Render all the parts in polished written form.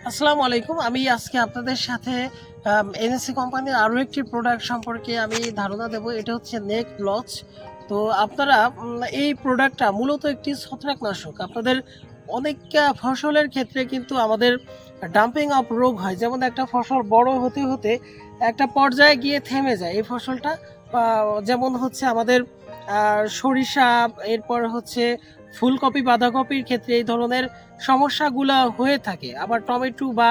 আসসালামু আলাইকুম। আমি আজকে আপনাদের সাথে এনএসসি কোম্পানির আরও একটি প্রোডাক্ট সম্পর্কে আমি ধারণা দেব। এটা হচ্ছে নেক ব্লচ। তো আপনারা এই প্রোডাক্টটা মূলত একটি ছত্রাকনাশক। আপনাদের অনেক ফসলের ক্ষেত্রে কিন্তু আমাদের ডাম্পিং অফ রোগ হয়। যেমন একটা ফসল বড় হতে হতে একটা পর্যায়ে গিয়ে থেমে যায় এই ফসলটা। যেমন হচ্ছে আমাদের সরিষা, এরপর হচ্ছে ফুলকপি, বাঁধাকপির ক্ষেত্রে এই ধরনের সমস্যাগুলা হয়ে থাকে। আবার টমেটো বা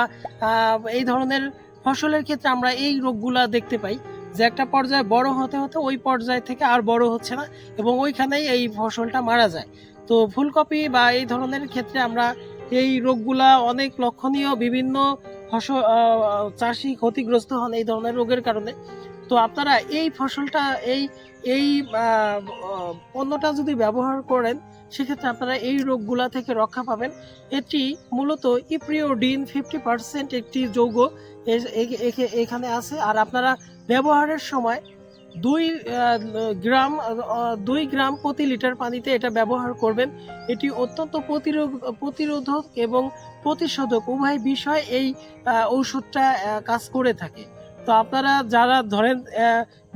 এই ধরনের ফসলের ক্ষেত্রে আমরা এই রোগগুলা দেখতে পাই যে একটা পর্যায়ে বড় হতে হতে ওই পর্যায় থেকে আর বড় হচ্ছে না এবং ওইখানেই এই ফসলটা মারা যায়। তো ফুলকপি বা এই ধরনের ক্ষেত্রে আমরা এই রোগগুলা অনেক লক্ষণীয়, বিভিন্ন ফসল চাষি ক্ষতিগ্রস্ত হন এই ধরনের রোগের কারণে। তো আপনারা এই ফসলটা এই এই পণ্যটা যদি ব্যবহার করেন সেক্ষেত্রে আপনারা এই রোগগুলা থেকে রক্ষা পাবেন। এটি মূলত ইপ্রিওডিন 50% একটি যৌগ এখানে আছে। আর আপনারা ব্যবহারের সময় 2 গ্রাম প্রতি লিটার পানিতে এটা ব্যবহার করবেন। এটি অত্যন্ত প্রতিরোধক এবং প্রতিষেধক উভয় বিষয় এই ঔষধটা কাজ করে থাকে। তো আপনারা যারা ধরেন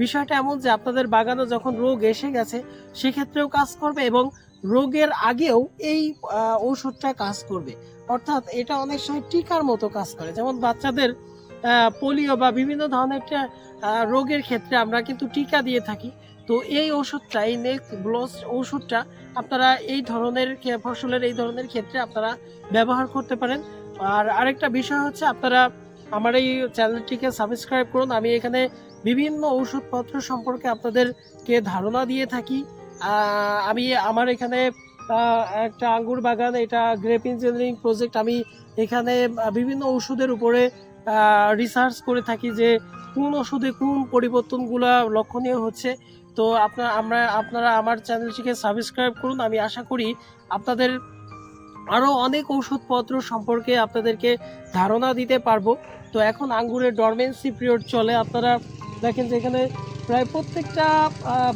বিষয়টা এমন যে আপনাদের বাগানে যখন রোগ এসে গেছে সেক্ষেত্রেও কাজ করবে এবং রোগের আগেও এই ঔষধটা কাজ করবে। অর্থাৎ এটা অনেক সময় টিকার মতো কাজ করে। যেমন বাচ্চাদের পোলিও বা বিভিন্ন ধরনের রোগের ক্ষেত্রে আমরা কিন্তু টিকা দিয়ে থাকি। তো এই ওষুধটা, এই নেক ব্লচ ওষুধটা আপনারা এই ধরনের ফসলের এই ধরনের ক্ষেত্রে আপনারা ব্যবহার করতে পারেন। আর আরেকটা বিষয় হচ্ছে আপনারা আমার এই চ্যানেলটিকে সাবস্ক্রাইব করুন। আমি এখানে বিভিন্ন ঔষধপত্র সম্পর্কে আপনাদেরকে ধারণা দিয়ে থাকি। আমি আমার এখানে একটা আঙ্গুর বাগান, এটা গ্রেপ ইঞ্জিনিয়ারিং প্রজেক্ট। আমি এখানে বিভিন্ন ওষুধের উপরে রিসার্চ করে থাকি যে কোন ওষুধে কোন পরিবর্তনগুলো লক্ষণীয় হচ্ছে। তো আপনারা আমার চ্যানেলটিকে সাবস্ক্রাইব করুন। আমি আশা করি আপনাদের আরও অনেক ওষুধপত্র সম্পর্কে আপনাদেরকে ধারণা দিতে পারবো। তো এখন আঙ্গুরের ডরমেন্সি পিরিয়ড চলে। আপনারা দেখেন যে এখানে প্রায় প্রত্যেকটা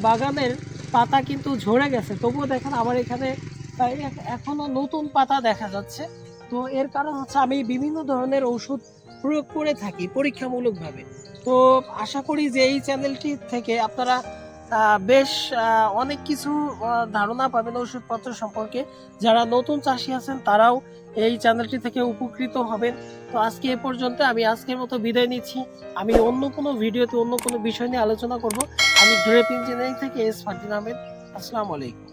বাগানের পাতা কিন্তু ঝরে গেছে, তবুও দেখেন আমার এখানে এখনো নতুন পাতা দেখা যাচ্ছে। তো এর কারণ হচ্ছে আমি বিভিন্ন ধরনের ওষুধ প্রয়োগ করে থাকি পরীক্ষামূলকভাবে। তো আশা করি যে এই চ্যানেলটি থেকে আপনারা বেশ অনেক কিছু ধারণা পাবেন ওষুধপত্র সম্পর্কে। যারা নতুন চাষি আছেন তারাও এই চ্যানেলটি থেকে উপকৃত হবেন। তো আজকে এ পর্যন্ত, আমি আজকের মতো বিদায় নিচ্ছি। আমি অন্য কোনো ভিডিওতে অন্য কোনো বিষয় নিয়ে আলোচনা করব। আমি গ্রেপ ইঞ্জিনিয়ারিং থেকে এস ফারদিন আহমেদ। আসসালামু আলাইকুম।